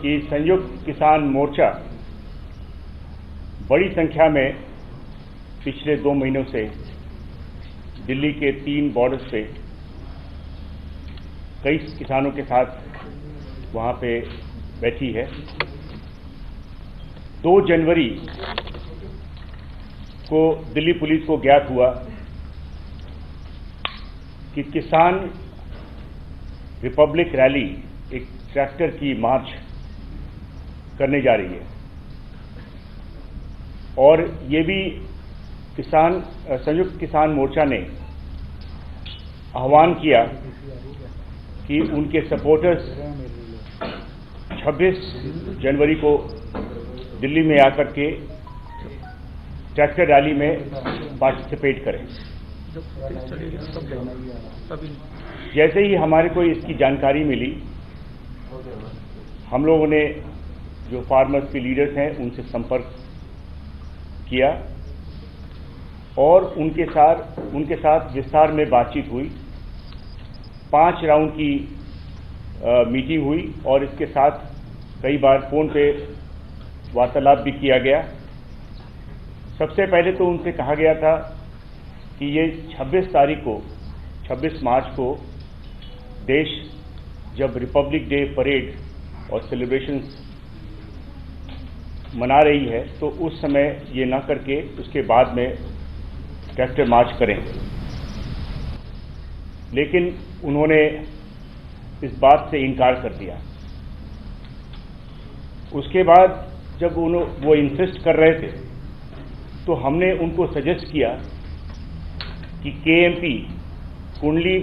कि संयुक्त किसान मोर्चा बड़ी संख्या में पिछले 2 महीनों से दिल्ली के 3 बॉर्डर्स पे कई किसानों के साथ वहां पे बैठी है। 2 जनवरी को दिल्ली पुलिस को ज्ञात हुआ कि किसान रिपब्लिक रैली, एक ट्रैक्टर की मार्च करने जा रही है और ये भी संयुक्त किसान मोर्चा ने आह्वान किया कि उनके सपोर्टर्स 26 जनवरी को दिल्ली में आकर के ट्रैक्टर रैली में पार्टिसिपेट करें। जैसे ही हमारे को इसकी जानकारी मिली, हम लोगों ने जो फार्मर्स के लीडर्स हैं उनसे संपर्क किया और उनके साथ विस्तार में बातचीत हुई। 5 राउंड की मीटिंग हुई और इसके साथ कई बार फोन पे वार्तालाप भी किया गया। सबसे पहले तो उनसे कहा गया था कि ये 26 मार्च को देश जब रिपब्लिक डे परेड और सेलिब्रेशंस मना रही है तो उस समय ये ना करके उसके बाद में ट्रैक्टर मार्च करें। लेकिन उन्होंने इस बात से इनकार कर दिया। उसके बाद जब वो इंसिस्ट कर रहे थे तो हमने उनको सजेस्ट किया कि केएमपी कुंडली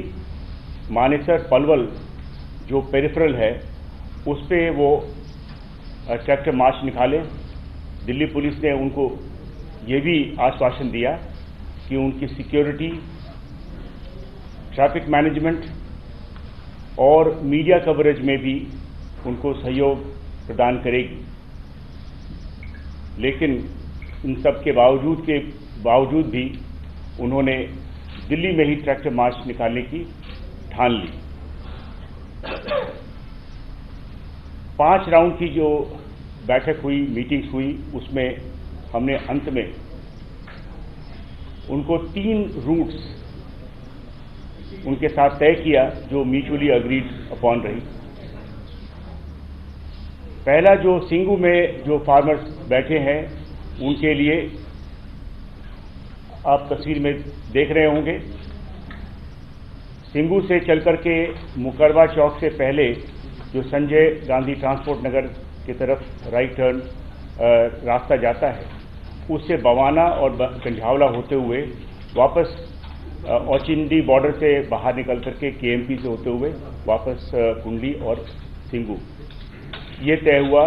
मानेसर पलवल जो पेरिफेरल है उस पे वो ट्रैक्टर मार्च निकालें। दिल्ली पुलिस ने उनको ये भी आश्वासन दिया कि उनकी सिक्योरिटी, ट्रैफिक मैनेजमेंट और मीडिया कवरेज में भी उनको सहयोग प्रदान करेगी। लेकिन इन सब के बावजूद भी उन्होंने दिल्ली में ही ट्रैक्टर मार्च निकालने की ठान ली। 5 राउंड की जो बैठक हुई, मीटिंग्स हुई, उसमें हमने अंत में उनको 3 रूट्स उनके साथ तय किया जो म्यूचुअली अग्रीड अपॉन रही। पहला जो सिंगू में जो फार्मर्स बैठे हैं उनके लिए आप तस्वीर में देख रहे होंगे, सिंगू से चल करके मुकरबा चौक से पहले जो संजय गांधी ट्रांसपोर्ट नगर की तरफ राइट टर्न रास्ता जाता है, उससे बवाना और कंझावला होते हुए वापस औचिंडी बॉर्डर से बाहर निकल करके केएमपी से होते हुए वापस कुंडली और सिंगू ये तय हुआ।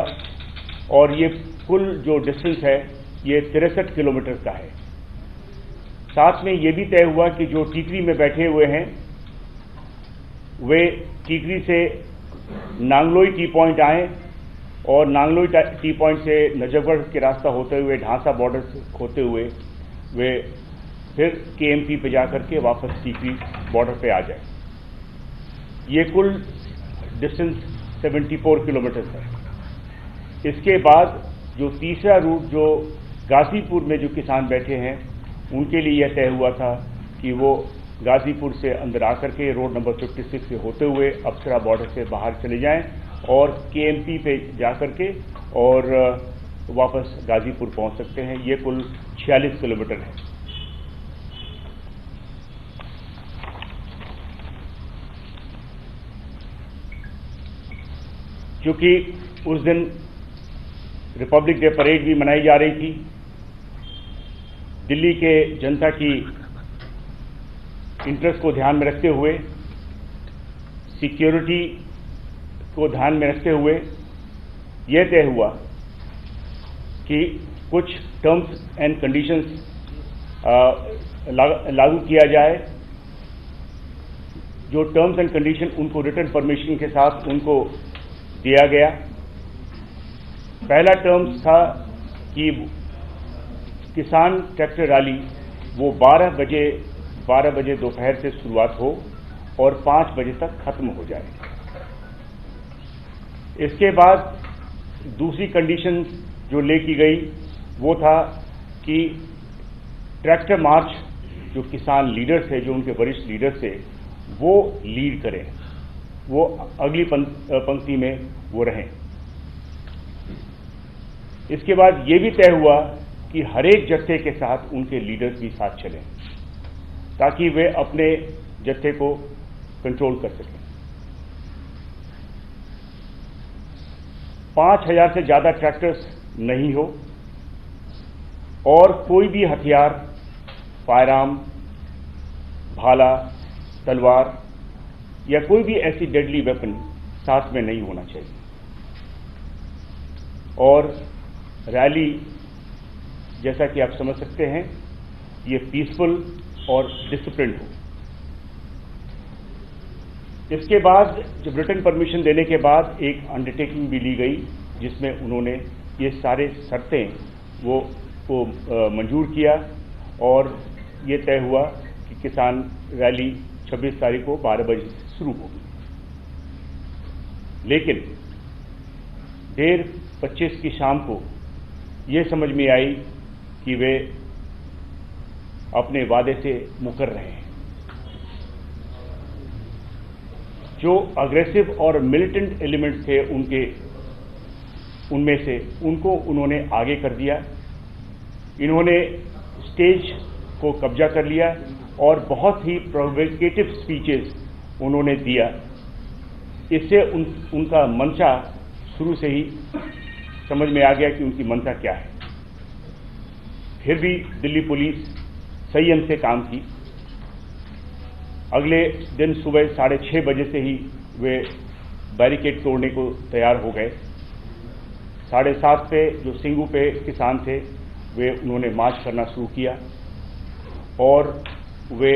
और ये कुल जो डिस्टेंस है ये 63 किलोमीटर का है। साथ में ये भी तय हुआ कि जो टीकरी में बैठे हुए हैं वे टीकरी से नांगलोई टी पॉइंट आए और नांगलोई टी पॉइंट से नजफगढ़ के रास्ता होते हुए ढांसा बॉर्डर होते हुए वे फिर केएमपी पे जाकर के वापस टीकरी बॉर्डर पे आ जाए। ये कुल डिस्टेंस 74 किलोमीटर है। इसके बाद जो तीसरा रूट जो गाजीपुर में जो किसान बैठे हैं उनके लिए यह तय हुआ था कि वो गाजीपुर से अंदर आकर के रोड नंबर 56 से होते हुए अप्सरा बॉर्डर से बाहर चले जाएं और केएमपी पे जाकर के और वापस गाजीपुर पहुंच सकते हैं। ये कुल 46 किलोमीटर है। क्योंकि उस दिन रिपब्लिक डे परेड भी मनाई जा रही थी, दिल्ली के जनता की इंटरेस्ट को ध्यान में रखते हुए, सिक्योरिटी को ध्यान में रखते हुए यह तय हुआ कि कुछ टर्म्स एंड कंडीशंस लागू किया जाए। जो टर्म्स एंड कंडीशन उनको रिटर्न परमिशन के साथ उनको दिया गया। पहला टर्म्स था कि किसान ट्रैक्टर रैली वो 12 बजे दोपहर से शुरुआत हो और 5 बजे तक खत्म हो जाए। इसके बाद दूसरी कंडीशन जो ले की गई वो था कि ट्रैक्टर मार्च जो किसान लीडर्स थे, जो उनके वरिष्ठ लीडर्स थे, वो लीड करें, वो अगली पंक्ति में वो रहें। इसके बाद ये भी तय हुआ कि हर एक जत्थे के साथ उनके लीडर्स भी साथ चलें ताकि वे अपने जत्थे को कंट्रोल कर सकें। 5000 से ज्यादा ट्रैक्टर्स नहीं हो और कोई भी हथियार, फायरआर्म, भाला, तलवार या कोई भी ऐसी डेडली वेपन साथ में नहीं होना चाहिए और रैली, जैसा कि आप समझ सकते हैं, ये पीसफुल और डिसिप्लिन हो। इसके बाद जब रिटन परमिशन देने के बाद एक अंडरटेकिंग भी ली गई जिसमें उन्होंने ये सारे शर्तें वो मंजूर किया और ये तय हुआ कि किसान रैली 26 तारीख को 12 बजे से शुरू होगी। लेकिन देर 25 की शाम को ये समझ में आई कि वे अपने वादे से मुकर रहे हैं। जो अग्रेसिव और मिलिटेंट एलिमेंट्स थे उनमें से उनको उन्होंने आगे कर दिया। इन्होंने स्टेज को कब्जा कर लिया और बहुत ही प्रोवोकेटिव स्पीचेस उन्होंने दिया। इससे उनका मंशा शुरू से ही समझ में आ गया कि उनकी मंशा क्या है। फिर भी दिल्ली पुलिस संयम से काम की। अगले दिन सुबह 6:30 बजे से ही वे बैरिकेड तोड़ने को तैयार हो गए। 7:30 पे जो सिंगू पे किसान थे वे उन्होंने मार्च करना शुरू किया और वे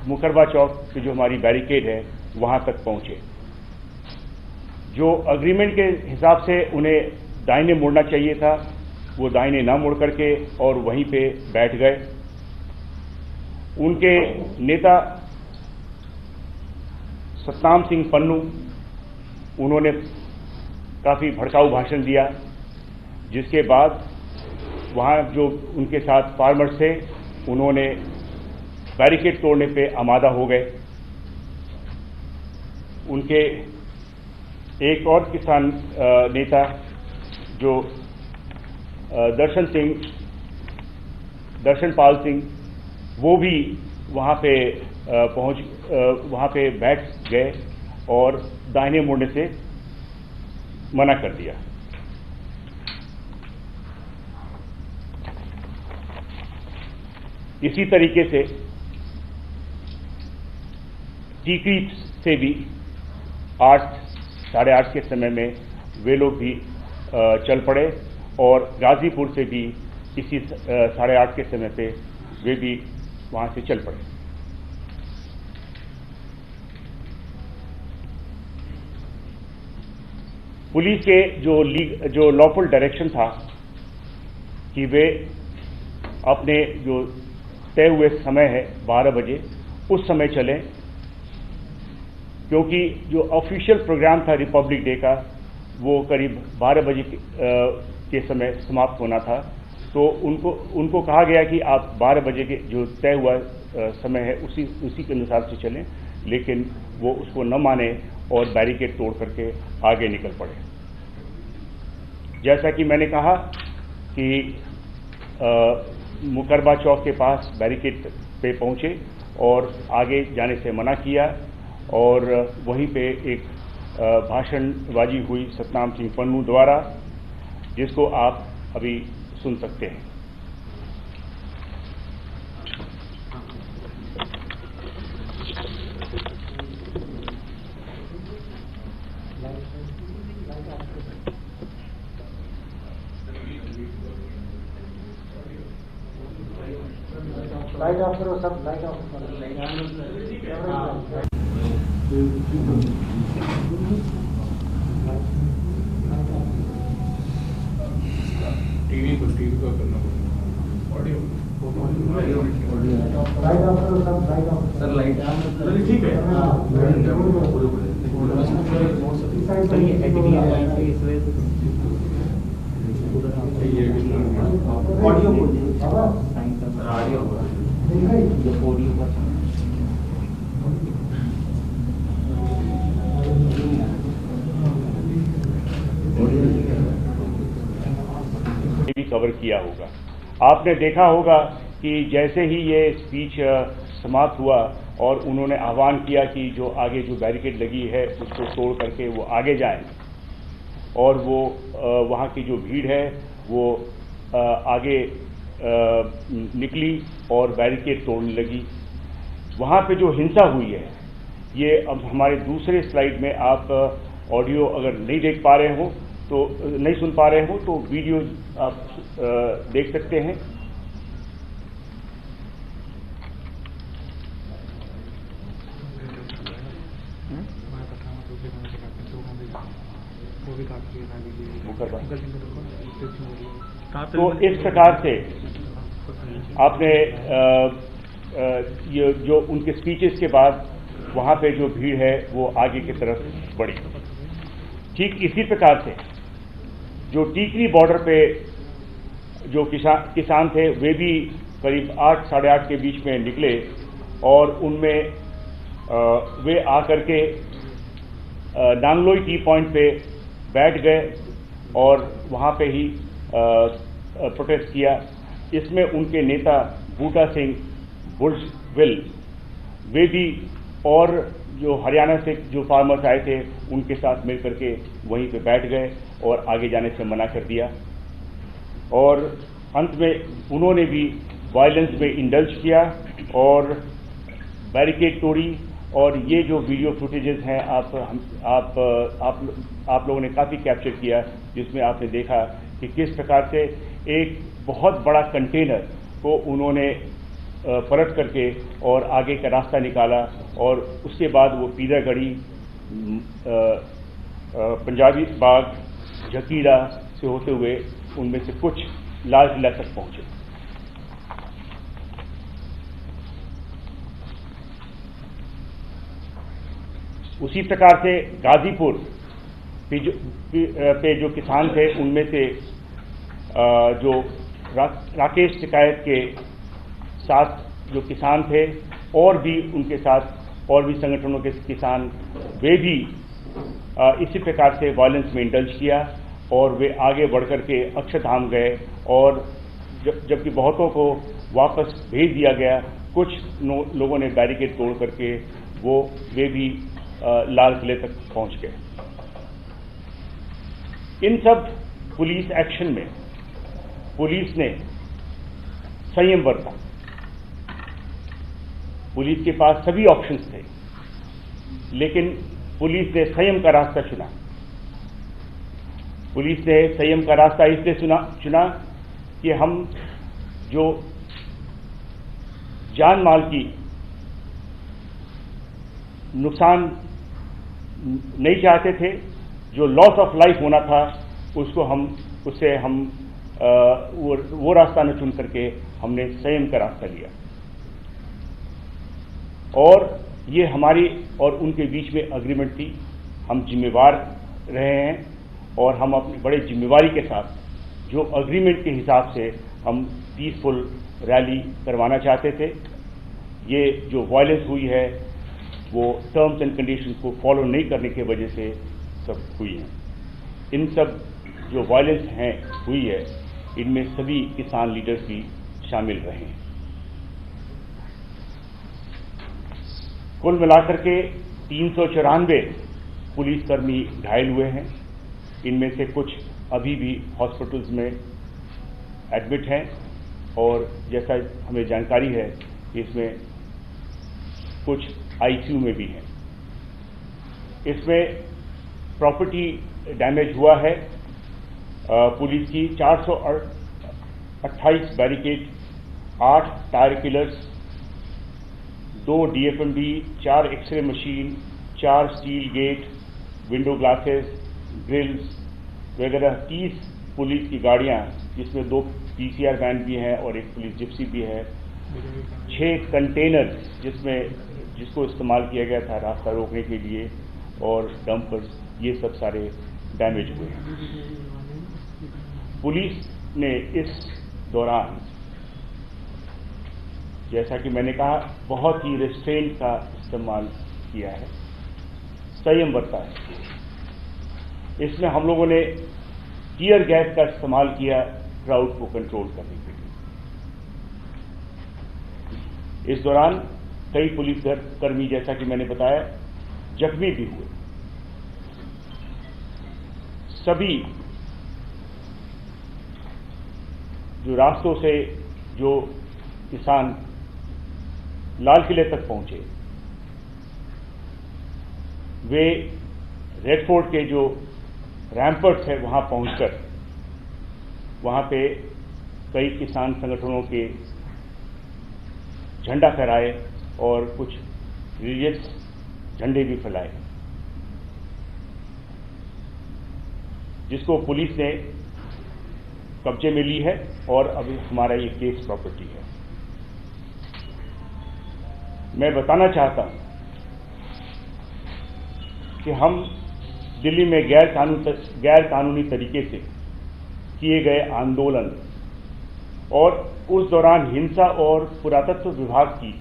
मुकरबा चौक की जो हमारी बैरिकेड है वहां तक पहुंचे। जो अग्रीमेंट के हिसाब से उन्हें दाहिने मुड़ना चाहिए था वो दाहिने ना मुड़ करके और वहीं पे बैठ गए। उनके नेता सतनाम सिंह पन्नू, उन्होंने काफी भड़काऊ भाषण दिया, जिसके बाद वहां जो उनके साथ फार्मर्स थे उन्होंने बैरिकेड तोड़ने पे आमादा हो गए। उनके एक और किसान नेता जो दर्शनपाल सिंह, वो भी वहां पे बैठ गए और दाहिने मुड़ने से मना कर दिया। इसी तरीके से टीकरी से भी 8, साढ़े 8 के समय में वे लोग भी चल पड़े और गाजीपुर से भी इसी 8:30 के समय पे वे भी वहां से चल पड़े। पुलिस के जो लॉफुल डायरेक्शन था कि वे अपने जो तय हुए समय है 12 बजे उस समय चलें, क्योंकि जो ऑफिशियल प्रोग्राम था रिपब्लिक डे का वो करीब 12 बजे के समय समाप्त होना था। तो उनको कहा गया कि आप 12 बजे के जो तय हुआ समय है उसी के अनुसार से चलें, लेकिन वो उसको न माने और बैरिकेड तोड़ करके आगे निकल पड़े। जैसा कि मैंने कहा कि मुकरबा चौक के पास बैरिकेड पे पहुंचे और आगे जाने से मना किया और वहीं पे एक भाषणबाजी हुई सतनाम सिंह पन्नू द्वारा, जिसको आप अभी सुन सकते हैं। लाइट ऑफ करो, सब लाइट ऑफ करो। टीवी को करना ऑडियो लाइट ऑफ करो, सब light of. Sir light of ठीक है। पूरे ऑडियो बोल दीजिए ऑडियो भी कवर किया होगा। आपने देखा होगा कि जैसे ही ये स्पीच समाप्त हुआ और उन्होंने आह्वान किया कि जो आगे जो बैरिकेड लगी है उसको तोड़ करके वो आगे जाएं और वो वहाँ की जो भीड़ है वो आगे निकली और बैरिकेड तोड़ने लगी। वहाँ पे जो हिंसा हुई है ये अब हमारे दूसरे स्लाइड में आप ऑडियो अगर नहीं देख पा रहे हो तो नहीं सुन पा रहे हो तो वीडियो आप देख सकते हैं। तो इस प्रकार से आपने ये जो उनके स्पीचेस के बाद वहाँ पे जो भीड़ है वो आगे की तरफ बढ़ी। ठीक इसी प्रकार से जो टीकरी बॉर्डर पे जो किसान थे वे भी करीब 8 साढ़े 8 के बीच में निकले और उनमें वे आकर के नांगलोई टी पॉइंट पे बैठ गए और वहाँ पे ही प्रोटेस्ट किया। इसमें उनके नेता बूटा सिंह बुल्सविल वे भी और जो हरियाणा से जो फार्मर्स आए थे उनके साथ मिलकर के वहीं पे बैठ गए और आगे जाने से मना कर दिया और अंत में उन्होंने भी वायलेंस में इंडल्ज किया और बैरिकेड तोड़ी। और ये जो वीडियो फुटेजेस हैं आप लोगों ने काफ़ी कैप्चर किया जिसमें आपने देखा कि किस प्रकार से एक बहुत बड़ा कंटेनर को उन्होंने पलट करके और आगे का रास्ता निकाला और उसके बाद वो पीरागढ़ी पंजाबी बाग झकीरा से होते हुए उनमें से कुछ लाल किला तक पहुंचे। उसी प्रकार से गाजीपुर पे जो किसान थे उनमें से जो राकेश टिकायत के साथ जो किसान थे और भी उनके साथ और भी संगठनों के किसान वे भी इसी प्रकार से वायलेंस में इंडल्ज किया और वे आगे बढ़ कर के अक्षरधाम गए और जबकि बहुतों को वापस भेज दिया गया, कुछ लोगों ने बैरिकेड तोड़ करके वे भी लाल किले तक पहुंच गए। इन सब पुलिस एक्शन में पुलिस ने संयम बरता। पुलिस के पास सभी ऑप्शंस थे लेकिन पुलिस ने संयम का रास्ता चुना। पुलिस ने संयम का रास्ता इसलिए चुना कि हम जो जान माल की नुकसान नहीं चाहते थे, जो लॉस ऑफ लाइफ होना था उससे हम वो रास्ता न चुन करके हमने संयम का रास्ता लिया और ये हमारी और उनके बीच में अग्रीमेंट थी। हम जिम्मेवार रहे हैं और हम अपनी बड़े जिम्मेवारी के साथ जो अग्रीमेंट के हिसाब से हम पीसफुल रैली करवाना चाहते थे। ये जो वायलेंस हुई है वो टर्म्स एंड कंडीशंस को फॉलो नहीं करने की वजह से सब हुई है। इन सब जो वायलेंस हुई है इनमें सभी किसान लीडर्स भी शामिल रहे हैं। कुल मिलाकर के 394 पुलिसकर्मी घायल हुए हैं। इनमें से कुछ अभी भी हॉस्पिटल्स में एडमिट हैं और जैसा हमें जानकारी है इसमें कुछ आईसीयू में भी हैं। इसमें प्रॉपर्टी डैमेज हुआ है पुलिस की 428 barricade, 8 tyre killers, 2 DFMD, 4 x-ray machine, 4 steel gate, window glasses, grills वगैरह 30 पुलिस की गाड़ियां जिसमें 2 PCR वैन भी हैं और 1 पुलिस जिप्सी भी है, 6 कंटेनर जिसको इस्तेमाल किया गया था रास्ता रोकने के लिए और डंपर्स, ये सब सारे डैमेज हुए हैं। पुलिस ने इस दौरान, जैसा कि मैंने कहा, बहुत ही रेस्ट्रेंट का इस्तेमाल किया है, संयम बरता है। इसमें हम लोगों ने टीयर गैस का इस्तेमाल किया क्राउड को कंट्रोल करने के लिए। इस दौरान कई पुलिसकर्मी, जैसा कि मैंने बताया, जख्मी भी हुए। सभी जो रास्तों से जो किसान लाल किले तक पहुंचे, वे रेड फोर्ट के जो रैम्पर्ट्स है वहां पहुंचकर वहां पे कई किसान संगठनों के झंडा फहराए और कुछ रिलीजियस झंडे भी फैलाए, जिसको पुलिस ने कब्जे में ली है और अभी हमारा ये केस प्रॉपर्टी है। मैं बताना चाहता हूं कि हम दिल्ली में गैर कानूनी तरीके से किए गए आंदोलन और उस दौरान हिंसा और पुरातत्व विभाग की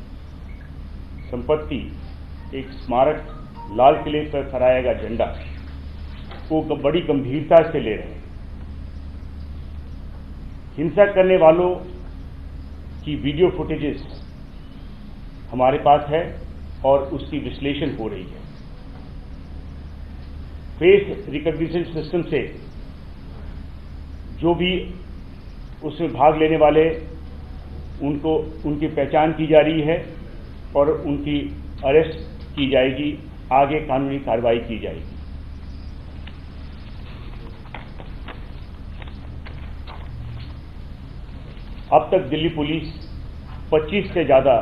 संपत्ति, एक स्मारक लाल किले पर फहराया गया झंडा को बड़ी गंभीरता से ले रहे हैं। हिंसा करने वालों की वीडियो फुटेजेस हमारे पास है और उसकी विश्लेषण हो रही है। फेस रिकॉग्निशन सिस्टम से जो भी उसमें भाग लेने वाले, उनकी पहचान की जा रही है और उनकी अरेस्ट की जाएगी, आगे कानूनी कार्रवाई की जाएगी। अब तक दिल्ली पुलिस 25 से ज़्यादा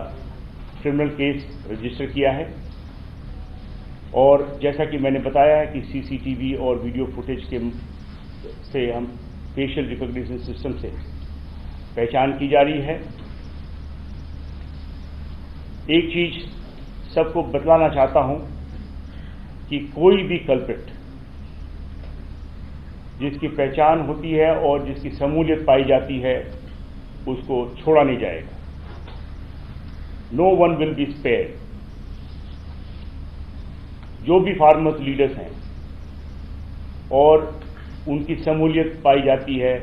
क्रिमिनल केस रजिस्टर किया है और जैसा कि मैंने बताया है कि सीसीटीवी और वीडियो फुटेज से हम फेशियल रिकॉग्निशन सिस्टम से पहचान की जा रही है। एक चीज सबको बतलाना चाहता हूं कि कोई भी कल्प्रिट जिसकी पहचान होती है और जिसकी शमूलियत पाई जाती है, उसको छोड़ा नहीं जाएगा। No one will be spared. जो भी फार्मर्स लीडर्स हैं और उनकी शमूलियत पाई जाती है,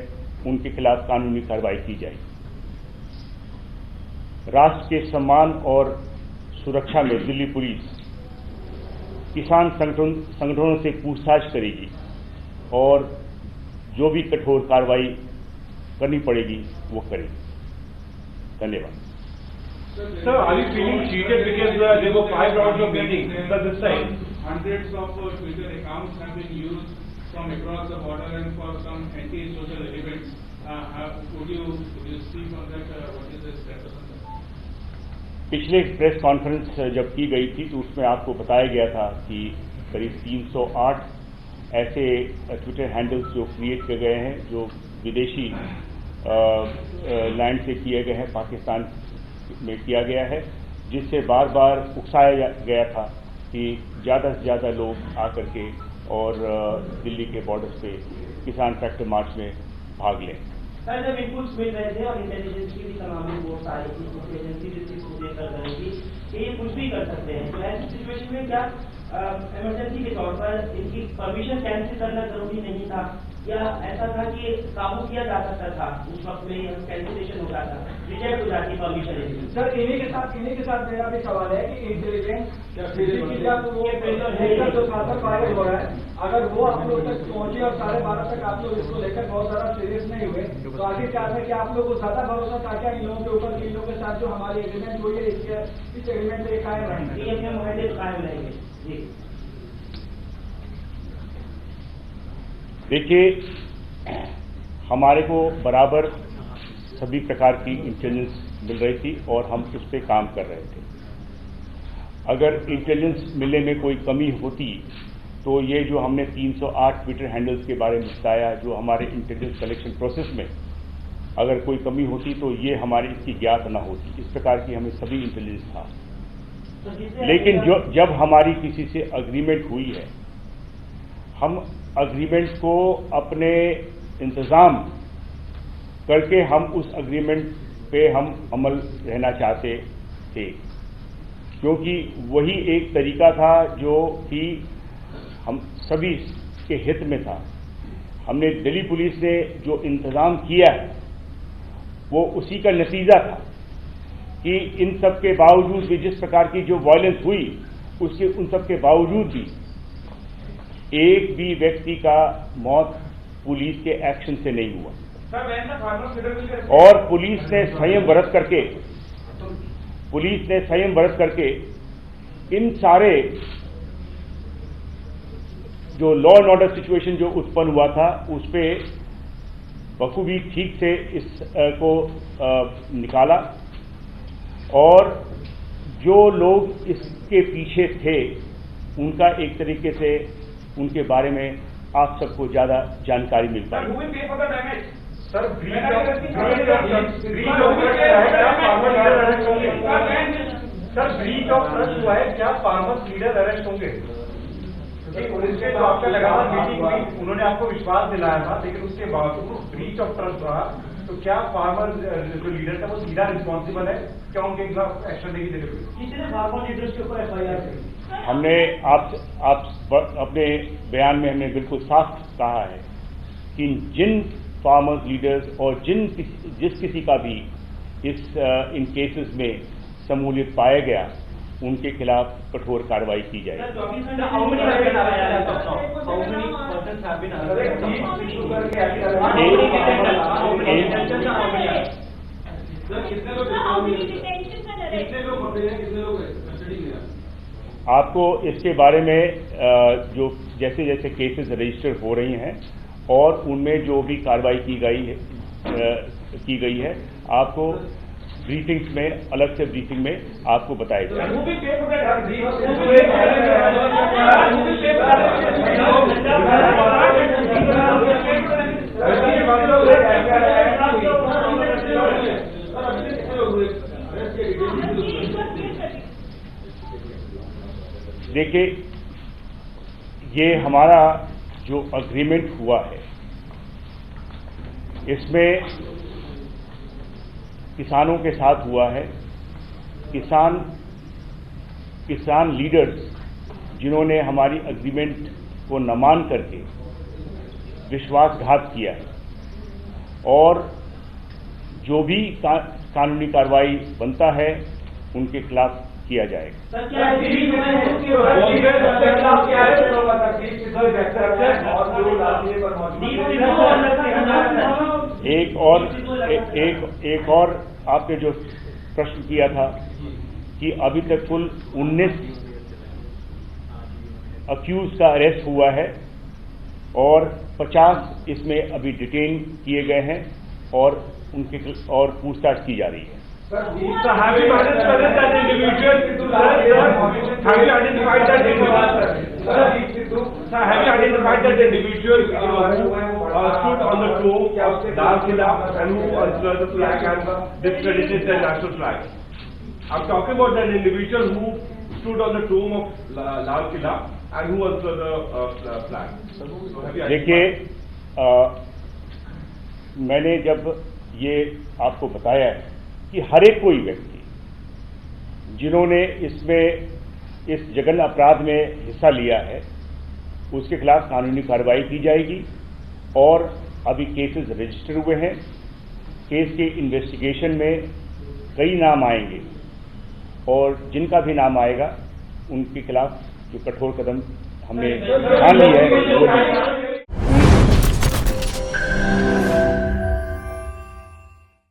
उनके खिलाफ कानूनी कार्रवाई की जाएगी। राष्ट्र के सम्मान और सुरक्षा में दिल्ली पुलिस किसान संगठनों से पूछताछ करेगी और जो भी कठोर कार्रवाई करनी पड़ेगी वो करेगी। धन्यवाद। Sir, are you feeling cheated because there were 5 rounds of meeting? But this time, hundreds of Twitter accounts have been used from across the border and for some anti-social elements. Could you speak on that? What is the status on that? पिछले press conference जब की गई थी तो उसमें आपको बताया गया था कि करीब 308 ऐसे ट्विटर हैंडल्स जो क्रिएट किए गए हैं, जो विदेशी लैंड से किए गए हैं, पाकिस्तान में किया गया है, जिससे बार बार उकसाया गया था कि ज़्यादा से ज़्यादा लोग आकर के और दिल्ली के बॉर्डर्स पे किसान ट्रैक्टर मार्च में भाग लें। सर, जब इनपुट्स मिल रहे थे और इंटेलिजेंस की भी तमाम रिपोर्ट्स आ रही थी, कुछ एजेंसी जिसकी कर रही थी कि ये कुछ भी कर सकते हैं, तो ऐसी सिचुएशन में क्या इमरजेंसी के तौर पर इनकी परमिशन कैंसिल करना जरूरी नहीं था, या ऐसा था कि काबू किया जा सकता था, उस वक्त में कैंसिलेशन हो जाता, रिजेक्ट हो जाती परमिशन? सर, इन्हीं के साथ मेरा भी सवाल है कि इंटेलिजेंस जो साधन फायर हो रहा है, अगर वो आप लोग तक पहुंचे और 12:30 तक आप लोग इसको लेकर बहुत ज्यादा सीरियस नहीं हुए, तो आखिरकार में क्या आप लोग को ज्यादा भरोसा था क्या इन लोगों के ऊपर, इन लोगों के साथ जो हमारी एग्रीमेंट हुई है इस एग्रीमेंट में कायम रहेंगे? ये अपने मुहैदे कायम रहेंगे। जी देखिए, हमारे को बराबर सभी प्रकार की इंटेलिजेंस मिल रही थी और हम उस पर काम कर रहे थे। अगर इंटेलिजेंस मिलने में कोई कमी होती तो ये जो हमने 308 ट्विटर हैंडल्स के बारे में बताया, जो हमारे इंटेलिजेंस कलेक्शन प्रोसेस में अगर कोई कमी होती तो ये हमारी इसकी ज्ञात न होती। इस प्रकार की हमें सभी इंटेलिजेंस था। लेकिन जब हमारी किसी से अग्रीमेंट हुई है, हम अग्रीमेंट को अपने इंतजाम करके हम उस एग्रीमेंट पे हम अमल रहना चाहते थे, क्योंकि वही एक तरीका था जो कि हम सभी के हित में था। हमने दिल्ली पुलिस ने जो इंतजाम किया है वो उसी का नतीजा था कि इन सब के बावजूद भी, जिस प्रकार की जो वायलेंस हुई, उसके उन सब के बावजूद भी एक भी व्यक्ति का मौत पुलिस के एक्शन से नहीं हुआ। और पुलिस ने संयम बरत करके इन सारे जो लॉ एंड ऑर्डर सिचुएशन जो उत्पन्न हुआ था उस पे बखूबी ठीक से इसको निकाला, और जो लोग इसके पीछे थे उनका एक तरीके से उनके बारे में आप सबको ज्यादा जानकारी मिल पाई। सर, ब्रीच ऑफ ट्रस्ट हुआ है, क्या फार्मर्स लीडर अरेस्ट होंगे? उसके जो आपका लगातार मीटिंग हुई, उन्होंने आपको विश्वास दिलाया था, लेकिन उसके बावजूद ब्रीच ऑफ ट्रस्ट रहा, तो क्या फार्मर जो लीडर था वो सीधा रिस्पॉन्सिबल है? क्या उनके खिलाफ एक्शन लेगी जरूरी? कितने फार्मर लीडर्स के ऊपर एफआईआर है? हमने आप अपने बयान में हमने बिल्कुल साफ कहा है कि जिन फार्मर्स लीडर्स और जिस किसी का भी इन केसेस में शमूलियत पाया गया उनके खिलाफ कठोर कार्रवाई की जाएगी। आपको इसके बारे में जो जैसे जैसे केसेस रजिस्टर हो रही हैं और उनमें जो भी कार्रवाई की गई है आपको ब्रीफिंग्स में, अलग से ब्रीफिंग में आपको बताया जाएगा। देखिए, ये हमारा जो एग्रीमेंट हुआ है इसमें किसानों के साथ हुआ है। किसान लीडर्स जिन्होंने हमारी एग्रीमेंट को न मान करके विश्वासघात किया है, और जो भी कानूनी कार्रवाई बनता है उनके खिलाफ किया जाएगा। एक और आपने जो प्रश्न किया था कि अभी तक कुल 19 अक्यूज का अरेस्ट हुआ है और 50 इसमें अभी डिटेन किए गए हैं और पूछताछ की जा रही है। Have you identified that individual? Have you identified that individual who stood on the tomb of Lal Killa and who unfurled the flag and discredited the national flag? I'm talking about that individual who stood on the tomb of Lal Killa and who unfurled the flag. देखिए, मैंने जब ये आपको बताया है कि हर एक कोई व्यक्ति जिन्होंने इस जघन्य अपराध में हिस्सा लिया है उसके खिलाफ कानूनी कार्रवाई की जाएगी, और अभी केसेस रजिस्टर हुए हैं। केस के इन्वेस्टिगेशन में कई नाम आएंगे और जिनका भी नाम आएगा उनके खिलाफ जो कठोर कदम हमने ठान ली है